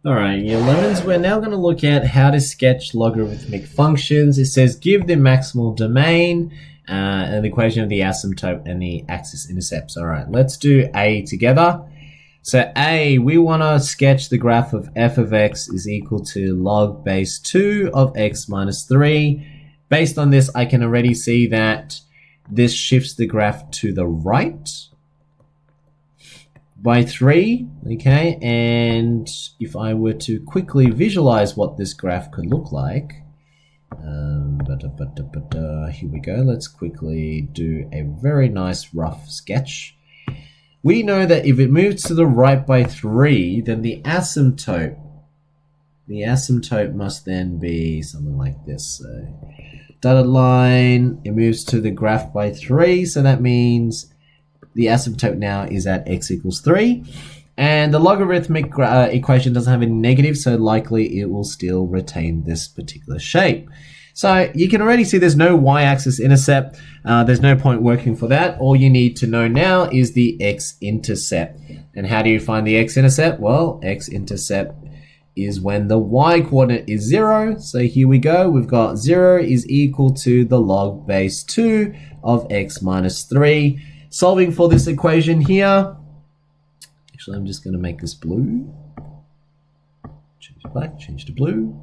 All right, year 11s, we're now going to look at how to sketch logarithmic functions. It says give the maximal domain and the equation of the asymptote and the axis intercepts. All right, let's do A together. So A, we want to sketch the graph of f of x is equal to log base 2 of x minus 3. Based on this, I can already see that this shifts the graph to the right by 3, okay? And if I were to quickly visualize what this graph could look like, here we go. Let's quickly do a very nice rough sketch. We know that if it moves to the right by 3, then the asymptote must then be something like this. So dotted line, it moves to the graph by 3, so that means the asymptote now is at x equals 3. And the logarithmic equation doesn't have any negatives, so likely it will still retain this particular shape. So you can already see there's no y-axis intercept. There's no point working for that. All you need to know now is the x-intercept. And how do you find the x-intercept? Well, x-intercept is when the y-coordinate is 0. So here we go. We've got 0 is equal to the log base 2 of x minus 3. Solving for this equation here. Actually, I'm just going to make this blue. Change to black, change to blue.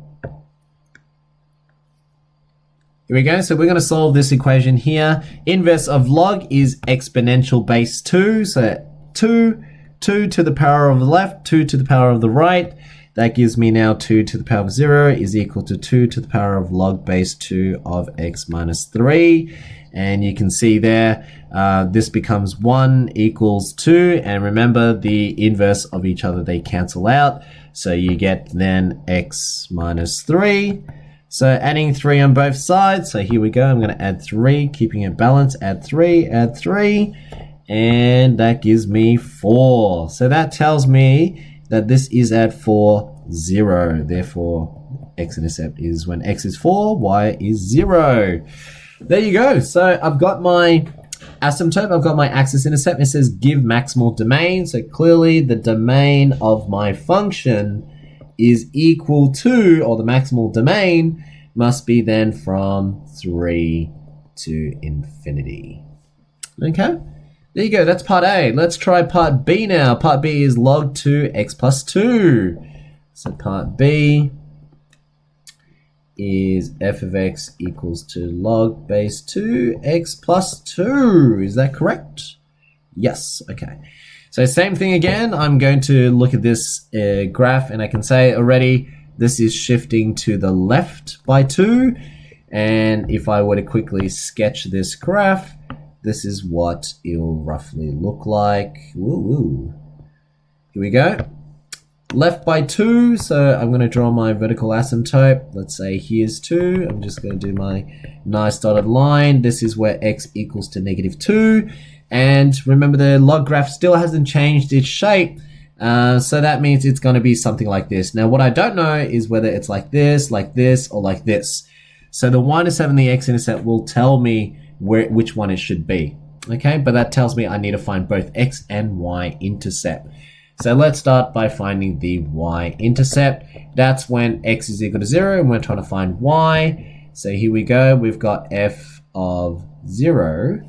Here we go. So we're going to solve this equation here. Inverse of log is exponential base 2. So 2 to the power of the left, 2 to the power of the right. That gives me now 2 to the power of 0 is equal to 2 to the power of log base 2 of x minus 3. And you can see there, this becomes 1 equals 2. And remember, the inverse of each other, they cancel out. So you get then x minus 3. So adding 3 on both sides. So here we go. I'm going to add 3, keeping it balanced. Add 3, and that gives me 4. So that tells me that this is at 4, 0. Therefore, x-intercept is when x is 4, y is 0. There you go. So I've got my asymptote, I've got my axis intercept. It says give maximal domain. So clearly the domain of my function is equal to, or the maximal domain must be then from 3 to infinity. Okay, there you go. That's part A. Let's try part B now. Part B is log 2 x plus 2. So part B is f of x equals to log base 2 x plus 2. Is that correct? Yes. Okay. So same thing again. I'm going to look at this graph, and I can say already this is shifting to the left by 2. And if I were to quickly sketch this graph, this is what it'll roughly look like. Woo-woo. Here we go. Left by 2, so I'm going to draw my vertical asymptote. Let's say here's 2. I'm just going to do my nice dotted line. This is where x equals to negative 2. And remember, the log graph still hasn't changed its shape. So that means it's going to be something like this. Now, what I don't know is whether it's like this, or like this. So the y-intercept and the x-intercept will tell me which one it should be. Okay, but that tells me I need to find both x and y-intercept. So let's start by finding the y-intercept. That's when x is equal to 0, and we're trying to find y. So here we go. We've got f of 0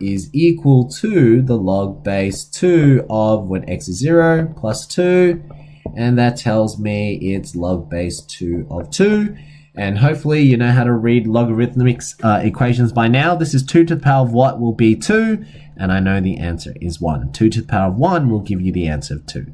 is equal to the log base 2 of when x is 0 plus 2. And that tells me it's log base 2 of 2. And hopefully you know how to read logarithmic equations by now. This is 2 to the power of what will be 2. And I know the answer is 1. 2 to the power of 1 will give you the answer of 2.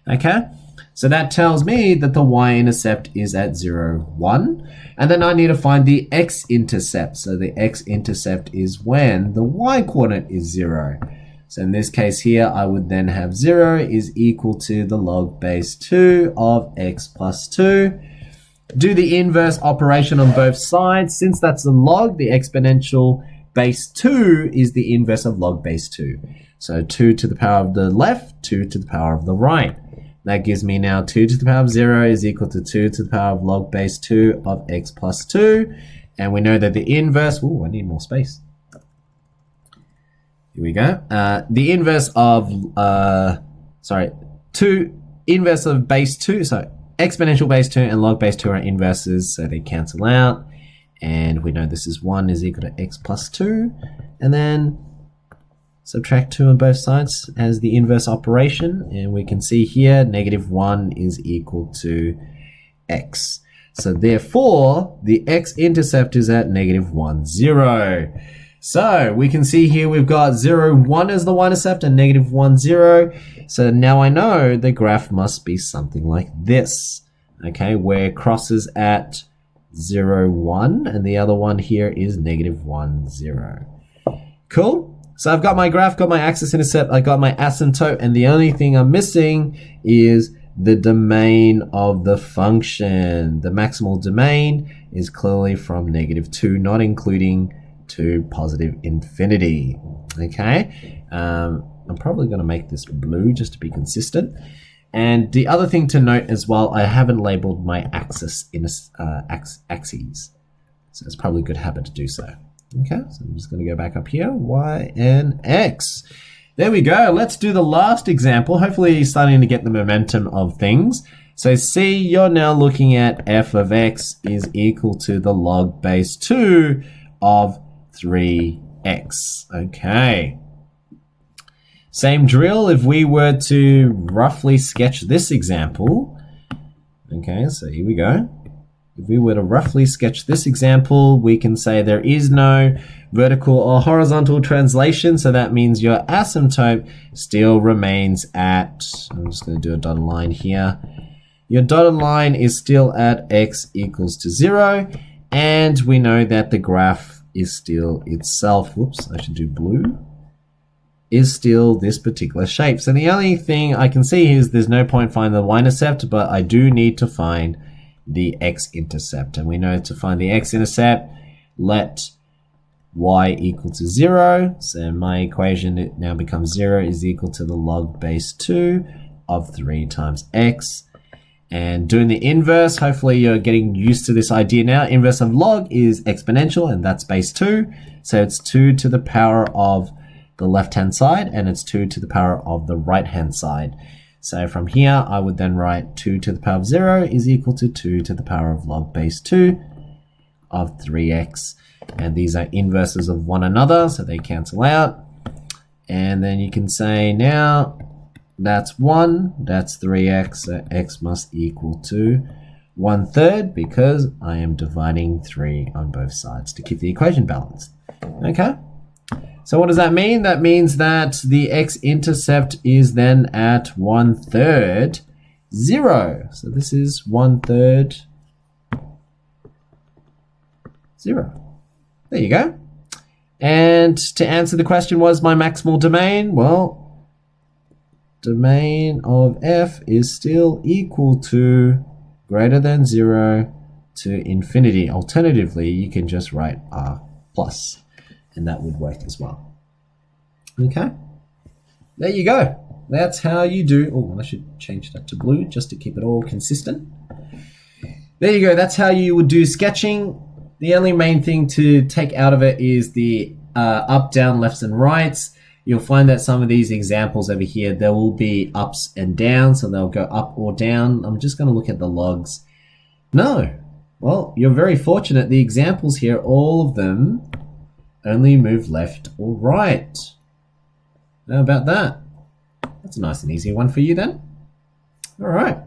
Okay? So that tells me that the y-intercept is at 0, 1. And then I need to find the x-intercept. So the x-intercept is when the y-coordinate is 0. So in this case here, I would then have 0 is equal to the log base 2 of x plus 2. Do the inverse operation on both sides. Since that's the log, the exponential base 2 is the inverse of log base 2. So 2 to the power of the left, 2 to the power of the right. That gives me now 2 to the power of 0 is equal to 2 to the power of log base 2 of x plus 2. And we know that the inverse, I need more space. Here we go. The inverse of, 2 inverse of base 2, so exponential base 2 and log base 2 are inverses, so they cancel out. And we know this is 1 is equal to x plus 2. And then subtract 2 on both sides as the inverse operation. And we can see here negative 1 is equal to x. So therefore, the x-intercept is at negative 1, 0. So we can see here we've got 0, 1 as the y-intercept and negative 1, 0. So now I know the graph must be something like this, okay, where it crosses at 0, 1, and the other one here is negative 1, 0. Cool. So I've got my graph, got my axis-intercept, I got my asymptote, and the only thing I'm missing is the domain of the function. The maximal domain is clearly from negative 2, not including to positive infinity. Okay, I'm probably going to make this blue just to be consistent. And the other thing to note as well, I haven't labeled my axes, so it's probably a good habit to do so. Okay, so I'm just going to go back up here, y and x. There we go. Let's do the last example. Hopefully you're starting to get the momentum of things. So see, you're now looking at f of x is equal to the log base 2 of 3x. Okay. Same drill if we were to roughly sketch this example. Okay, so here we go. If we were to roughly sketch this example, we can say there is no vertical or horizontal translation, so that means your asymptote still remains at, I'm just going to do a dotted line here. Your dotted line is still at x equals to 0, and we know that the graph is still itself, whoops, I should do blue, is still this particular shape. So the only thing I can see is there's no point finding the y-intercept, but I do need to find the x-intercept. And we know to find the x-intercept, let y equal to 0. So my equation it now becomes 0 is equal to the log base 2 of 3 times x. And doing the inverse, hopefully you're getting used to this idea now. Inverse of log is exponential, and that's base 2. So it's 2 to the power of the left-hand side, and it's 2 to the power of the right-hand side. So from here, I would then write 2 to the power of 0 is equal to 2 to the power of log base 2 of 3x. And these are inverses of one another, so they cancel out. And then you can say now, that's 1, that's 3x, so x must equal to 1/3 because I am dividing 3 on both sides to keep the equation balanced. Okay? So what does that mean? That means that the x-intercept is then at 1/3, 0. So this is 1/3, 0. There you go. And to answer the question, what is my maximal domain? Well, domain of f is still equal to greater than 0 to infinity. Alternatively, you can just write r plus. And that would work as well. Okay, there you go. That's how you do, oh, I should change that to blue just to keep it all consistent. There you go, that's how you would do sketching. The only main thing to take out of it is the up, down, lefts, and rights. You'll find that some of these examples over here, there will be ups and downs, so they'll go up or down. I'm just going to look at the logs. No, well, you're very fortunate. The examples here, all of them only move left or right. How about that? That's a nice and easy one for you then. All right,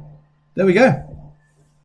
there we go.